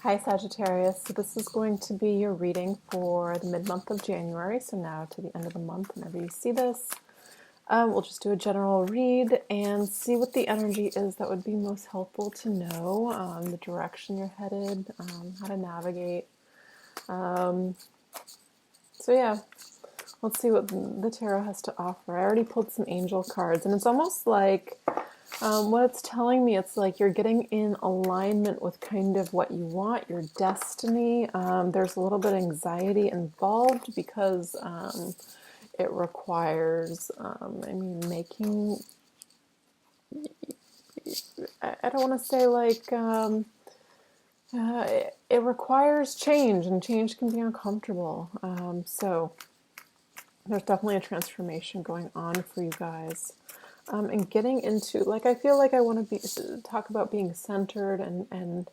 Hi Sagittarius, so this is going to be your reading for the mid-month of January, so now to the end of the month whenever you see this. We'll just do a general read and see what the energy is that would be most helpful to know, the direction you're headed, how to navigate. So yeah, let's see what the tarot has to offer. I already pulled some angel cards, and it's almost like what it's telling me, it's like you're getting in alignment with kind of what you want, your destiny. There's a little bit of anxiety involved because it requires, making, I don't want to say like, it requires change, and change can be uncomfortable. So there's definitely a transformation going on for you guys. And getting into, like, I feel like I want to talk about being centered and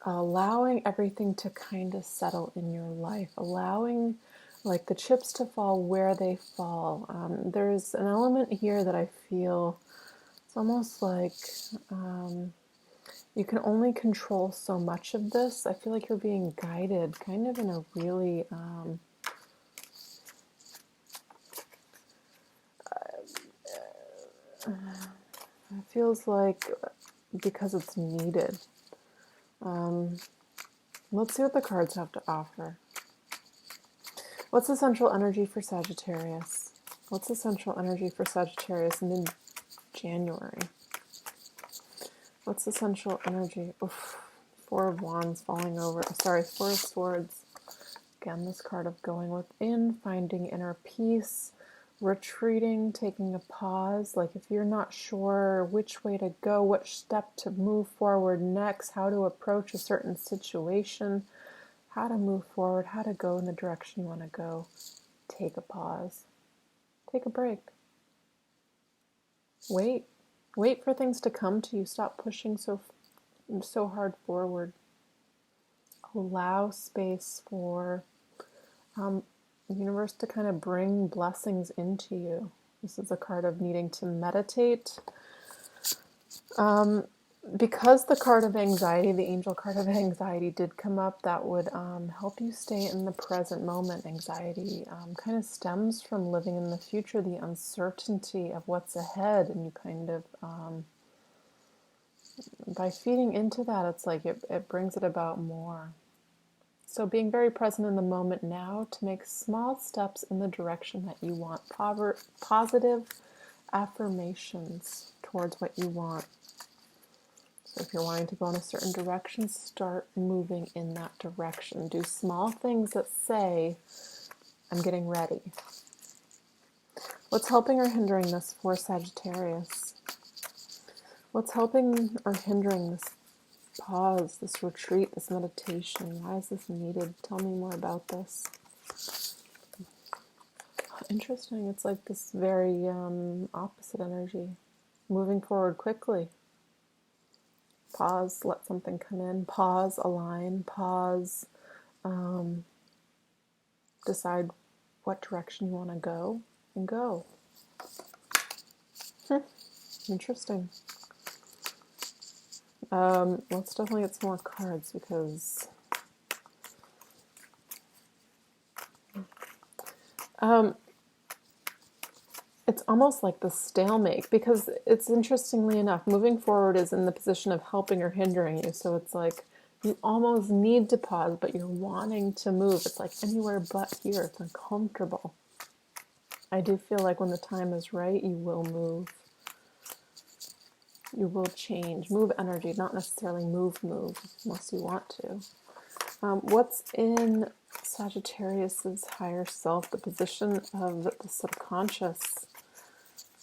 allowing everything to kind of settle in your life, allowing like the chips to fall where they fall. There's an element here that I feel it's almost like you can only control so much of this. I feel like you're being guided kind of in a really it feels like because it's needed. Let's see what the cards have to offer. What's the central energy for Sagittarius? What's the central energy for Sagittarius in mid-January? What's the central energy? Oof, Four of Wands falling over. Sorry, Four of Swords. Again, this card of going within, finding inner peace, retreating, taking a pause. Like if you're not sure which way to go, which step to move forward next, how to approach a certain situation, how to move forward, how to go in the direction you want to go, take a pause. Take a break. Wait. Wait for things to come to you. Stop pushing so hard forward. Allow space for the universe to kind of bring blessings into you. This is a card of needing to meditate. Because the card of anxiety, the angel card of anxiety did come up, that would help you stay in the present moment. Anxiety kind of stems from living in the future, the uncertainty of what's ahead, and you kind of, by feeding into that, it's like it brings it about more. So being very present in the moment now to make small steps in the direction that you want, positive affirmations towards what you want. So if you're wanting to go in a certain direction, start moving in that direction. Do small things that say, I'm getting ready. What's helping or hindering this for Sagittarius? What's helping or hindering this pause, this retreat, this meditation? Why is this needed? Tell me more about this. Interesting. It's like this very opposite energy. Moving forward quickly. Pause, let something come in. Pause, align. Pause, decide what direction you want to go, and go. Interesting. Let's definitely get some more cards because it's almost like the stalemate, because it's, interestingly enough, moving forward is in the position of helping or hindering you. So it's like you almost need to pause, but you're wanting to move. It's like anywhere but here. It's uncomfortable. I do feel like when the time is right, you will move. You will change. Move energy, not necessarily move unless you want to. What's in Sagittarius's higher self, the position of the subconscious?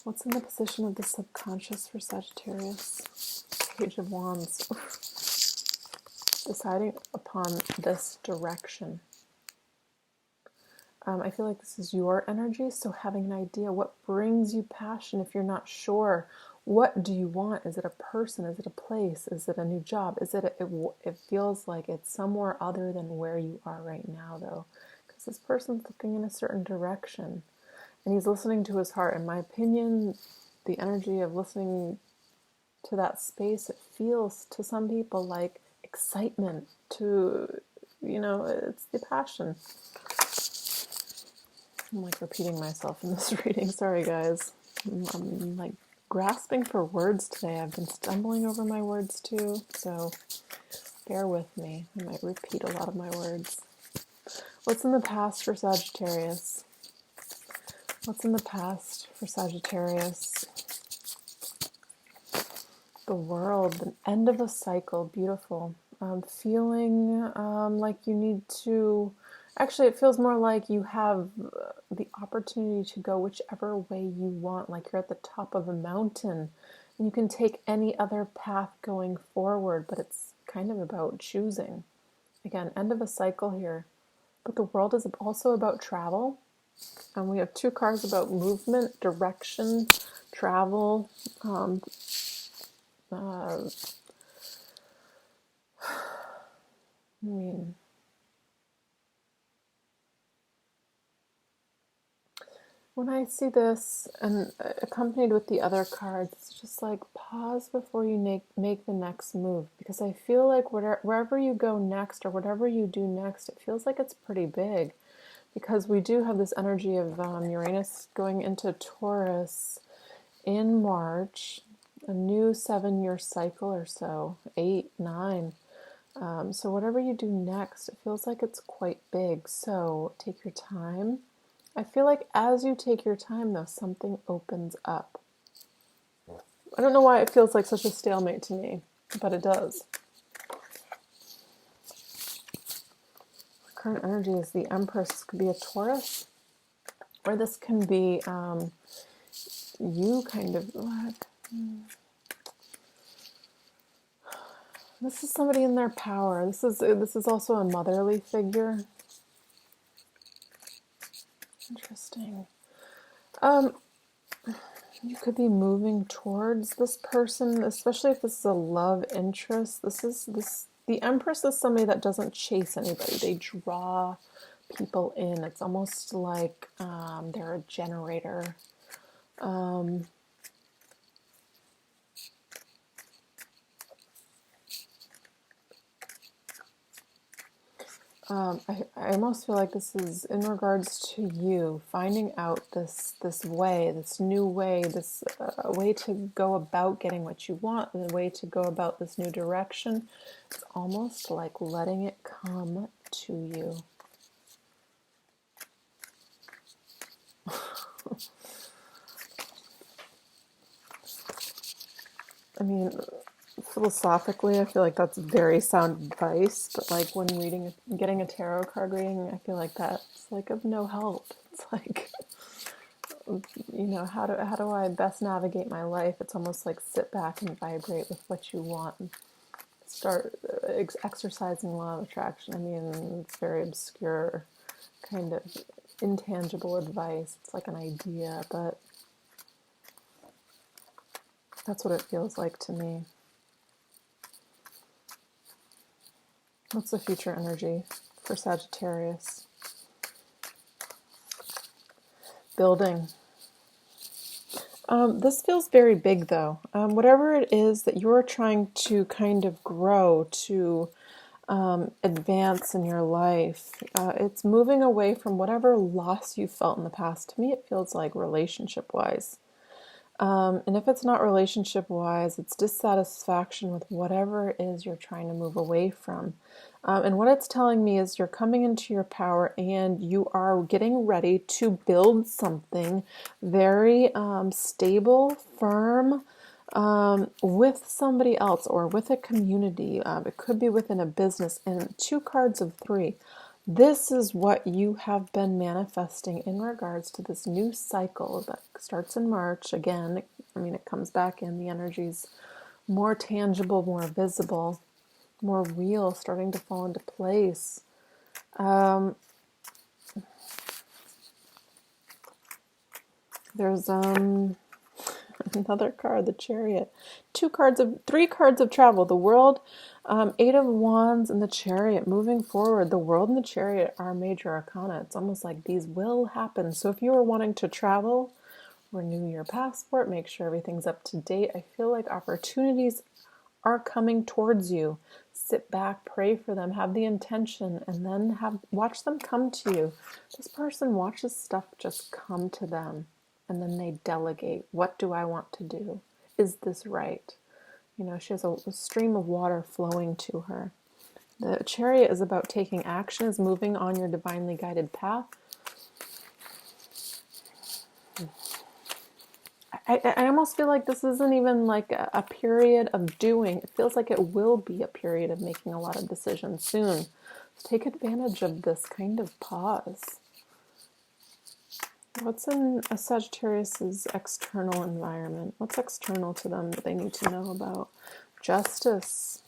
What's in the position of the subconscious for Sagittarius? Page of Wands. Deciding upon this direction. I feel like this is your energy, so having an idea what brings you passion if you're not sure. What do you want? Is it a person? Is it a place? Is it a new job? Is it feels like it's somewhere other than where you are right now, though, because this person's looking in a certain direction and he's listening to his heart. In my opinion, the energy of listening to that space, it feels to some people like excitement, to, it's the passion. I'm like repeating myself in this reading. Sorry, guys. I'm like grasping for words today. I've been stumbling over my words too, so bear with me. I might repeat a lot of my words. What's in the past for Sagittarius? What's in the past for Sagittarius? The World, the end of a cycle, beautiful. Feeling like you need to, actually it feels more like you have the opportunity to go whichever way you want, like you're at the top of a mountain and you can take any other path going forward, but it's kind of about choosing. Again, end of a cycle here, but the World is also about travel. And we have two cards about movement, direction, travel, I mean, when I see this and accompanied with the other cards, it's just like pause before you make the next move, because I feel like wherever you go next or whatever you do next, it feels like it's pretty big, because we do have this energy of Uranus going into Taurus in March, a new 7-year cycle or so, 8, 9. So whatever you do next, it feels like it's quite big. So take your time. I feel like as you take your time, though, something opens up. I don't know why it feels like such a stalemate to me, but it does. The current energy is the Empress. This could be a Taurus, or this can be you kind of... This is somebody in their power. This is also a motherly figure. Interesting. You could be moving towards this person, especially if this is a love interest. The Empress is somebody that doesn't chase anybody. They draw people in. It's almost like they're a generator. I almost feel like this is in regards to you finding out this way, this new way, this way to go about getting what you want, the way to go about this new direction. It's almost like letting it come to you. I mean, philosophically, I feel like that's very sound advice, but like when getting a tarot card reading, I feel like that's like of no help. It's like, how do I best navigate my life? It's almost like sit back and vibrate with what you want and start exercising law of attraction. I mean, it's very obscure, kind of intangible advice. It's like an idea, but that's what it feels like to me. What's the future energy for Sagittarius? Building. This feels very big, though. Whatever it is that you're trying to kind of grow, to advance in your life, it's moving away from whatever loss you felt in the past. To me, it feels like relationship-wise. And if it's not relationship-wise, it's dissatisfaction with whatever it is you're trying to move away from. And what it's telling me is you're coming into your power and you are getting ready to build something very stable, firm, with somebody else or with a community. It could be within a business. And 2 cards of 3. This is what you have been manifesting in regards to this new cycle that starts in March. Again, it comes back in, the energy's more tangible, more visible, more real, starting to fall into place. There's another card, the Chariot. 3 cards of travel. The World, 8 of Wands, and the Chariot. Moving forward, the World and the Chariot are major arcana. It's almost like these will happen. So if you are wanting to travel, renew your passport, make sure everything's up to date. I feel like opportunities are coming towards you. sit back, pray for them, have the intention, and then watch them come to you. This person watches stuff just come to them, and then they delegate. What do I want to do? Is this right? You know, she has a stream of water flowing to her. The Chariot is about taking action, is moving on your divinely guided path. I almost feel like this isn't even like a period of doing. It feels like it will be a period of making a lot of decisions soon. So take advantage of this kind of pause. What's in a Sagittarius's external environment? What's external to them that they need to know about? Justice.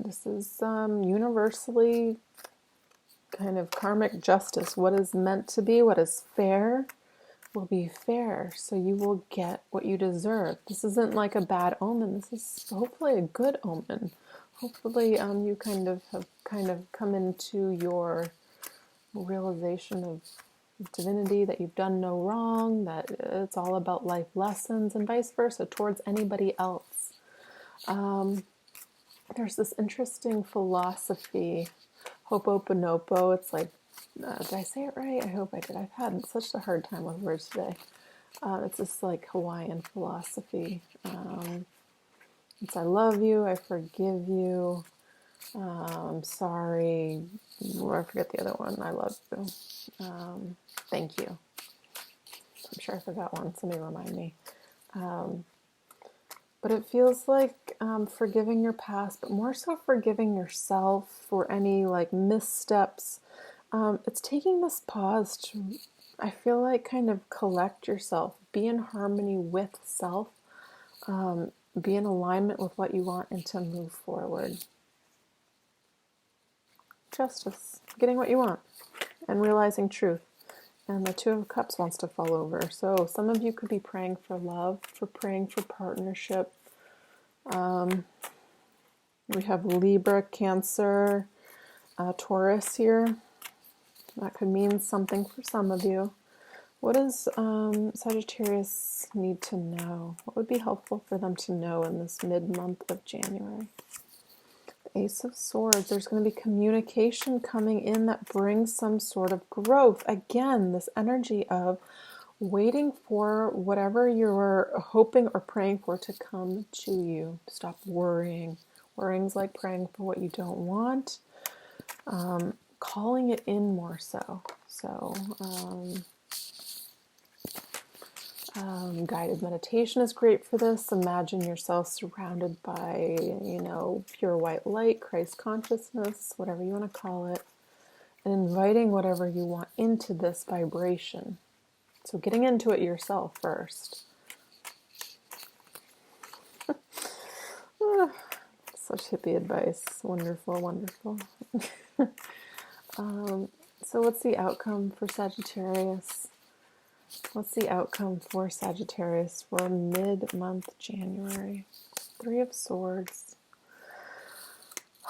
This is universally kind of karmic justice. What is meant to be, what is fair, will be fair. So you will get what you deserve. This isn't like a bad omen. This is hopefully a good omen. Hopefully you have come into your realization of divinity, that you've done no wrong, that it's all about life lessons, and vice versa towards anybody else. There's this interesting philosophy, Ho'oponopono. It's like, did I say it right? I hope I did. I've had such a hard time with words today. It's this like Hawaiian philosophy. It's I love you, I forgive you, I'm sorry, I forget the other one, I love you, thank you. I'm sure I forgot one, somebody remind me. But it feels like forgiving your past, but more so forgiving yourself for any like missteps. It's taking this pause to, I feel like, kind of collect yourself, be in harmony with self, be in alignment with what you want, and to move forward. Justice, getting what you want, and realizing truth. And the Two of Cups wants to fall over. So some of you could be praying for love, praying for partnership. We have Libra, Cancer, Taurus here. That could mean something for some of you. What does Sagittarius need to know? What would be helpful for them to know in this mid-month of January? The Ace of Swords. There's going to be communication coming in that brings some sort of growth. Again, this energy of waiting for whatever you're hoping or praying for to come to you. Stop worrying. Worrying's like praying for what you don't want. Calling it in more so. So, guided meditation is great for this. Imagine yourself surrounded by, pure white light, Christ consciousness, whatever you want to call it, and inviting whatever you want into this vibration. So getting into it yourself first. Such hippie advice. Wonderful, wonderful. So what's the outcome for Sagittarius? What's the outcome for Sagittarius for mid-month January? Three of Swords.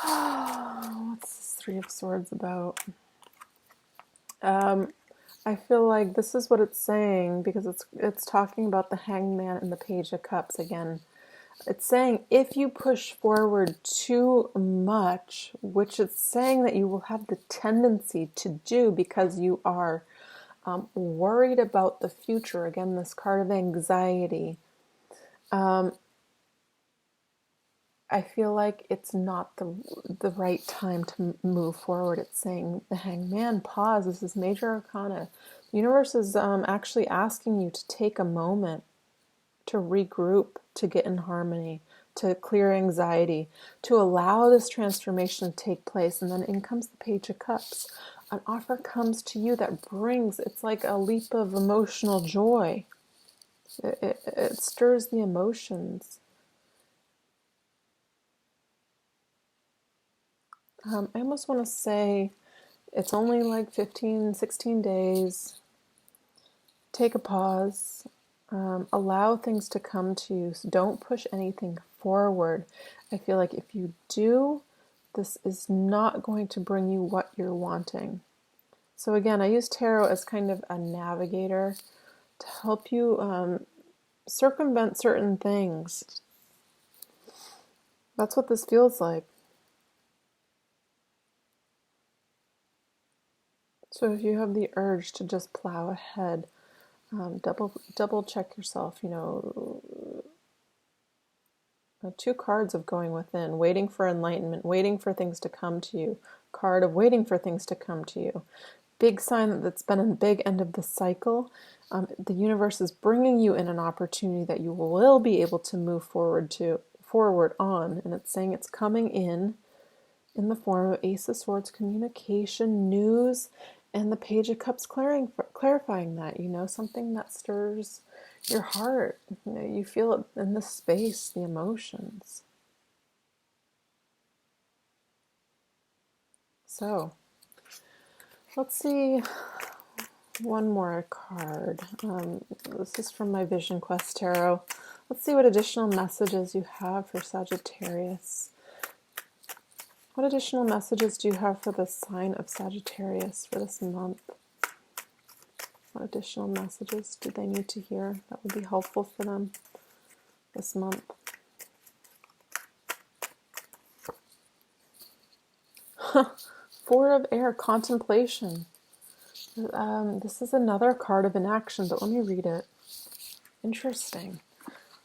What's this Three of Swords about? I feel like this is what it's saying, because it's talking about the Hangman and the Page of Cups again. It's saying if you push forward too much, which it's saying that you will have the tendency to do because you are worried about the future. Again, this card of anxiety. I feel like it's not the right time to move forward. It's saying the Hangman, pause. This is major arcana. The universe is actually asking you to take a moment to regroup, to get in harmony, to clear anxiety, to allow this transformation to take place. And then in comes the Page of Cups. An offer comes to you that brings, it's like a leap of emotional joy. It stirs the emotions. I almost want to say it's only like 15, 16 days. Take a pause. Allow things to come to you. So don't push anything forward. I feel like if you do, this is not going to bring you what you're wanting. So again, I use tarot as kind of a navigator to help you circumvent certain things. That's what this feels like. So if you have the urge to just plow ahead, double check yourself. You know, two cards of going within, waiting for enlightenment, waiting for things to come to you. Card of waiting for things to come to you. Big sign that that's been a big end of the cycle. The universe is bringing you in an opportunity that you will be able to move forward on, and it's saying it's coming in the form of Ace of Swords, communication, news, and the Page of Cups clarifying that, you know, something that stirs your heart. You know, you feel it in the space, the emotions. So, let's see one more card. This is from my Vision Quest Tarot. Let's see what additional messages you have for Sagittarius. What additional messages do you have for the sign of Sagittarius for this month? What additional messages do they need to hear that would be helpful for them this month? Four of Air, contemplation. This is another card of inaction, but let me read it. Interesting.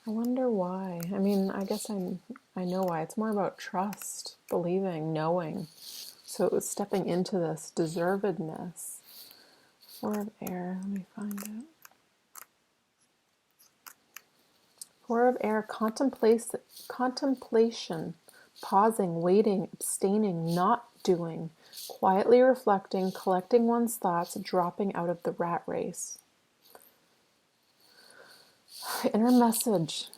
I wonder why. I mean, I guess I know why. It's more about trust, believing, knowing. So it was stepping into this deservedness. Four of Air. Let me find it. Four of Air, contemplation, pausing, waiting, abstaining, not doing, quietly reflecting, collecting one's thoughts, dropping out of the rat race. Inner message.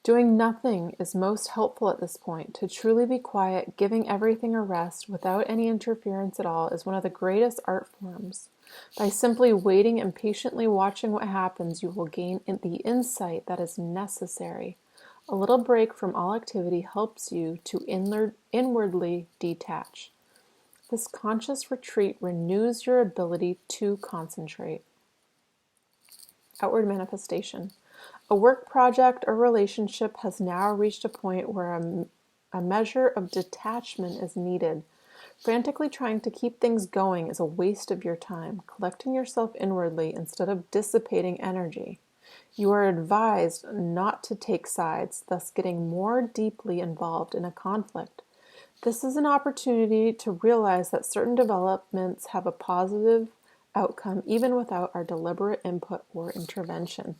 Doing nothing is most helpful at this point. To truly be quiet, giving everything a rest without any interference at all is one of the greatest art forms. By simply waiting and patiently watching what happens, you will gain the insight that is necessary. A little break from all activity helps you to inwardly detach. This conscious retreat renews your ability to concentrate. Outward manifestation. A work project or relationship has now reached a point where a measure of detachment is needed. Frantically trying to keep things going is a waste of your time, collecting yourself inwardly instead of dissipating energy. You are advised not to take sides, thus getting more deeply involved in a conflict. This is an opportunity to realize that certain developments have a positive outcome even without our deliberate input or intervention.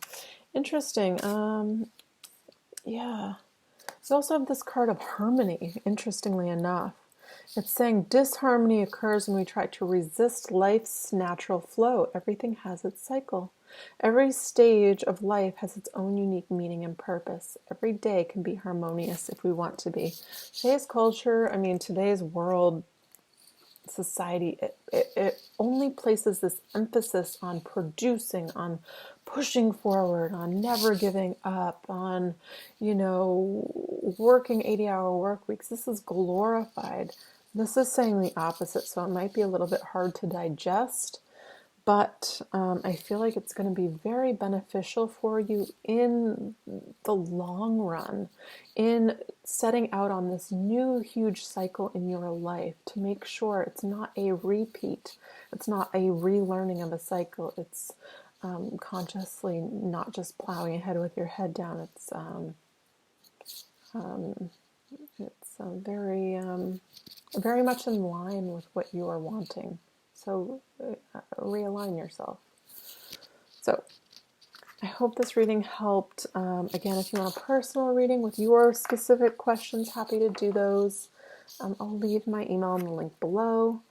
Interesting. Yeah. We also have this card of harmony, interestingly enough. It's saying disharmony occurs when we try to resist life's natural flow. Everything has its cycle. Every stage of life has its own unique meaning and purpose. Every day can be harmonious if we want to be. Today's culture, I mean, today's world, society, it only places this emphasis on producing, on pushing forward, on never giving up, on, you know, working 80-hour work weeks. This is glorified. This is saying the opposite, so it might be a little bit hard to digest, but I feel like it's going to be very beneficial for you in the long run, in setting out on this new huge cycle in your life to make sure it's not a repeat, it's not a relearning of a cycle, it's consciously not just plowing ahead with your head down. It's very much in line with what you are wanting. So realign yourself. So I hope this reading helped. Again, if you want a personal reading with your specific questions, happy to do those. I'll leave my email in the link below.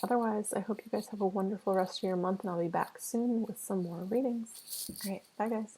Otherwise, I hope you guys have a wonderful rest of your month, and I'll be back soon with some more readings. All right, bye guys.